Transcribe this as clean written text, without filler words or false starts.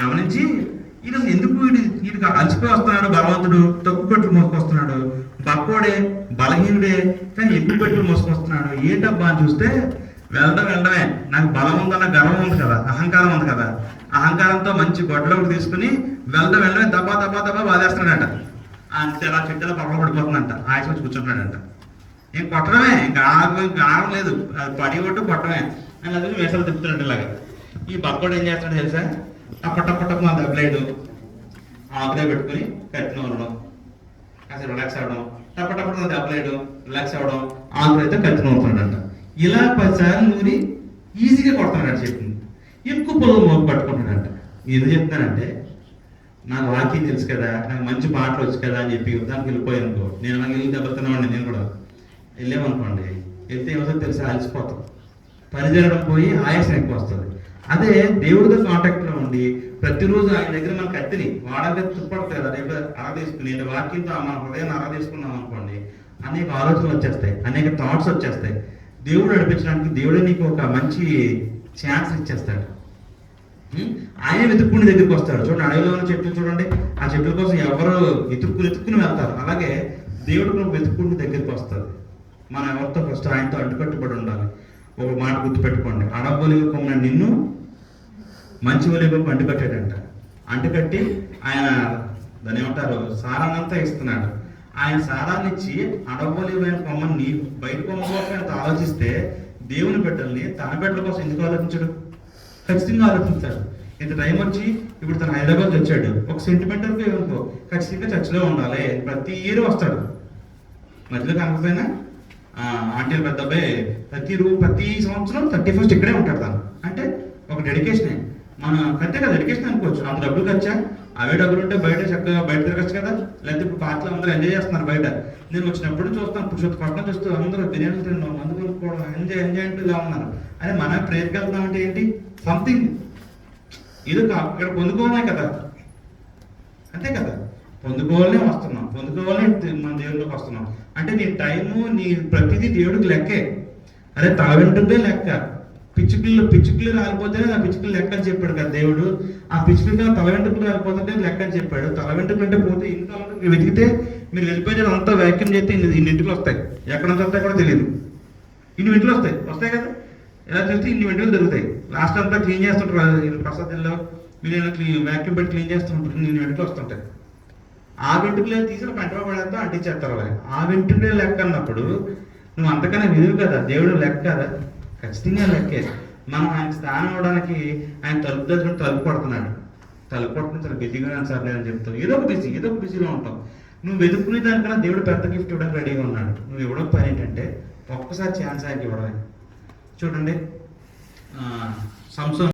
గమనించి వీడు ఎందుకు వీడికి అలసిపోయి వస్తున్నాడు, బలవంతుడు తక్కువ పెట్లు మోసుకొస్తున్నాడు, బక్కోడే బలహీనుడే కానీ ఎక్కువ పెట్లు మోసుకొస్తున్నాడు, ఏంటబ్బా అని చూస్తే వెళ్ళడమే నాకు బలం ఉందన్న గర్వం ఉంది కదా, అహంకారం ఉంది కదా, అహంకారంతో మంచి గొడ్డలోకి తీసుకుని వెళ్ళడమే దబ్బా దబ్బా దబ్బా బాధేస్తున్నాడంట. అంతే అలా చెట్టులో పక్కన పడిపోతుందంట, ఆయుష్ వచ్చి కూర్చుంటున్నాడంట. ఏం కొట్టడమే, ఇంకా ఆగం లేదు, అది పడి కొట్టు కొట్టడమే అని అది వేసాలు తిప్పుతున్నట్టు ఇలాగా. ఈ బక్కోడు ఏం చేస్తాడు తెలుసా, టప్ప మా దెబ్బలేడు ఆకుదే పెట్టుకుని కట్టిన ఉండడం, కాసేపు రిలాక్స్ అవ్వడం, టప్ప మా దెబ్బలేడు రిలాక్స్ అవ్వడం, ఆకులైతే కట్టిన అవుతున్నాడంట. ఇలా 10 సార్లు నూరి ఈజీగా కొడతాడంట చెప్పింది. ఎక్కువ పొలం మోపు పట్టుకుంటాడంట. ఎందుకు చెప్తానంటే నాకు వాక్యం తెలుసు కదా, నాకు మంచి పాటలు వచ్చు కదా అని చెప్పి యుద్ధానికి వెళ్ళిపోయాను అనుకో, నేను అలాగే వెళ్ళి దెబ్బతున్నామండి. నేను కూడా వెళ్ళామనుకోండి, వెళ్తే ఏమవుతుందో తెలిసి అలసిపోతాం, పని జరగడం పోయి ఆయాసం ఎక్కువ వస్తుంది. అదే దేవుడితో కాంటాక్ట్లో ఉండి ప్రతిరోజు ఆయన దగ్గర మన కత్తిని వాడాలి తుప్పడతాయి కదా, రేపు ఆరాధిసుకుని వాక్యంతో మన హృదయాన్ని ఆరాధిస్తున్నాం అనుకోండి, అనేక ఆలోచనలు వచ్చేస్తాయి, అనేక థాట్స్ వచ్చేస్తాయి. దేవుడు నడిపించడానికి దేవుడే నీకు ఒక మంచి ఛాన్స్ ఇచ్చేస్తాడు. ఆయన వెతుక్కుని దగ్గరికి వస్తాడు. చూడండి, అడవిలో ఉన్న చెట్లు చూడండి, ఆ చెట్ల కోసం ఎవరు ఎత్తుక్కుని వెళ్తారు. అలాగే దేవుడు వెతుక్కుని దగ్గరికి వస్తాడు. మనం ఎవరితో ఫస్ట్ ఆయనతో అంటుకట్టుబడి ఉండాలి. ఒక మాట గుర్తుపెట్టుకోండి, అడబొలిగా కొమ్మిన నిన్ను మంచి ఒలిగా అంటుకట్టాడంట. అంటుకట్టి ఆయన దాన్ని ఏమంటారు సారాన్నంతా ఇస్తున్నాడు. ఆయన సారాన్ని ఇచ్చి అడబొలిమైన కొమ్మని నీ బయట కొమ్మ కోసం ఎంత ఆలోచిస్తే దేవుని బిడ్డల్ని తన బిడ్డల కోసం ఎందుకు ఆలోచించడు? ఖచ్చితంగా ఆలోచించాడు. ఇంత టైం వచ్చి ఇప్పుడు తను హైదరాబాద్ వచ్చాడు, ఒక సెంటిమెంటల్ అనుకో, ఖచ్చితంగా చర్చిలో ఉండాలి, ప్రతి ఇయర్ వస్తాడు. మధ్యలో కనకపోయినా ఆంటీలు పెద్ద అబ్బాయి ప్రతి సంవత్సరం 31st ఇక్కడే ఉంటాడు. తను అంటే ఒక డెడికేషనే. మన ఖచ్చితంగా డెడికేషన్ అనుకోవచ్చు. అంత డబ్బులు ఖర్చా, అవే డబ్బులు ఉంటే బయట చక్కగా బయట తిరగచ్చు కదా. లేకపోతే ఇప్పుడు పాటలు అందరూ ఎంజాయ్ చేస్తున్నారు బయట. నేను వచ్చినప్పుడు చూస్తాను, పురుషోత్తం చూస్తూ అందరూ బిర్యానీ తిన్నాం, మందు కొనుక్కోవడం, ఎంజాయ్ అంటూగా ఉన్నారు. అరే మనం ప్రేయర్కి వెళ్తున్నాం అంటే ఏంటి, సంథింగ్ ఇది ఇక్కడ పొందుకోవాలనే కదా, అంతే కదా, పొందుకోవాలనే వస్తున్నాం, పొందుకోవాలనే మన దేవుడిలోకి వస్తున్నాం. అంటే నీ టైము నీ ప్రతిదీ దేవుడికి లెక్కే. అరే తల వెంట్రుకలే లెక్క, పిచ్చుకలు రాలిపోతేనే ఆ పిచ్చుకలు లెక్క అని చెప్పాడు కదా దేవుడు. ఆ పిచ్చుకలు తల వెంట్రుకలు రాలిపోతుంటే లెక్క అని చెప్పాడు. తల వెంట్రుకలు అంటే పోతే ఇన్ని తల వెంట్రుకలు వెతికితే మీరు వెళ్ళిపోయిన అంతా వ్యాక్యూమ్ చేస్తే ఇన్ని ఇంటికి వస్తాయి, ఎక్కడంత వస్తాయి కూడా తెలియదు. ఇన్ని వెంటలు వస్తాయి కదా, ఎలా చూస్తే ఇన్ని వెంటలు దొరుకుతాయి. లాస్ట్ అంతా క్లీన్ చేస్తుంటారు ప్రసాదంలో, మీరు వ్యాక్యూమ్ పెట్టి క్లీన్ చేస్తుంటారు, ఇన్ని వెంటలు వస్తుంటాయి. ఆ వెంట్రుకలే తీసిన పంట పడేస్తా అంటించేస్తారు. ఆ వెంట్రుకలే లెక్క అన్నప్పుడు నువ్వు అంతకన్నా విలువ కదా, దేవుడు లెక్క కదా, ఖచ్చితంగా లెక్కే. మనం ఆయన స్థానం అవ్వడానికి ఆయన తలుపు దగ్గర తలుపు కొడుతున్నాడు. తలుపు కొడుతున్న చాలా బిజీగా సార్ లేదని చెప్తావు, ఏదో ఒక బిజీలో ఉంటావు. నువ్వు వెతుక్కునే దానికన్నా దేవుడు పెద్ద గిఫ్ట్ ఇవ్వడానికి రెడీగా ఉన్నాడు. నువ్వు ఇవ్వడం పని ఏంటంటే ఒక్కసారి ఛాన్స్ ఆయనకి ఇవ్వడమే. చూడండి, సంవత్సరం